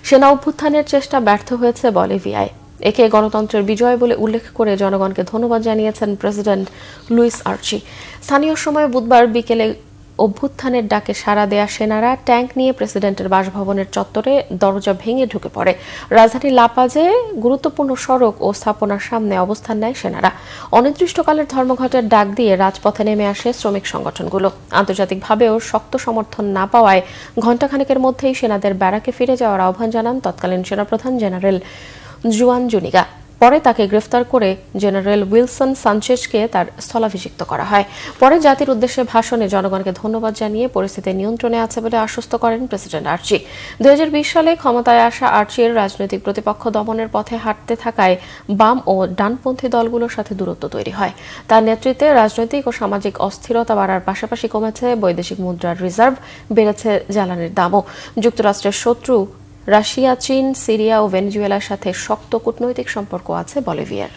সেনা অভ্যুত্থানের চেষ্টা ব্যর্থ হয়েছে বলিভিয়ায়। একে গণতন্ত্রের বিজয় বলে উল্লেখ করে জনগণকে ধন্যবাদ জানিয়েছেন প্রেসিডেন্ট লুইস আর্চি। স্থানীয় সময় বুধবার বিকেলে অভ্যুত্থানের ডাকে সাড়া দেয়া সেনারা ট্যাঙ্ক নিয়ে প্রেসিডেন্টের বাসভবনের চত্বরে দরজা ভেঙে ঢুকে পড়ে। রাজধানী লাপাজে গুরুত্বপূর্ণ সড়ক ও স্থাপনার সামনে অবস্থান নেয় সেনারা। অনির্দিষ্টকালের ধর্মঘটের ডাক দিয়ে রাজপথে নেমে আসে শ্রমিক সংগঠনগুলো। আন্তর্জাতিকভাবেও শক্ত সমর্থন না পাওয়ায় ঘণ্টাখানেকের মধ্যেই সেনাদের ব্যারাকে ফিরে যাওয়ার আহ্বান জানান তৎকালীন সেনাপ্রধান জেনারেল জুয়ান জুনিগা। পরে তাকে গ্রেফতার করে জেনারেল উইলসন সানচেজকে তার স্থলাভিষিক্ত করা হয়। পরে জাতির উদ্দেশ্যে ভাষণে জনগণকে ধন্যবাদ জানিয়ে পরিস্থিতি নিয়ন্ত্রণে আছে বলে আশ্বস্ত করেন প্রেসিডেন্ট আর্চি। 2020 সালে ক্ষমতায় আসা আর্চির রাজনৈতিক প্রতিপক্ষ দমনের পথে হাঁটতে থাকায় বাম ও ডানপন্থী দলগুলোর সাথে দূরত্ব তৈরি হয়। তার নেতৃত্বে রাজনৈতিক ও সামাজিক অস্থিরতা বাড়ার পাশাপাশি কমেছে বৈদেশিক মুদ্রার রিজার্ভ, বেড়েছে জ্বালানির দামও। যুক্তরাষ্ট্রের শত্রু রাশিয়া, চীন, সিরিয়া ও ভেনেজুয়েলার সাথে শক্ত কূটনৈতিক সম্পর্ক আছে বলিভিয়ার।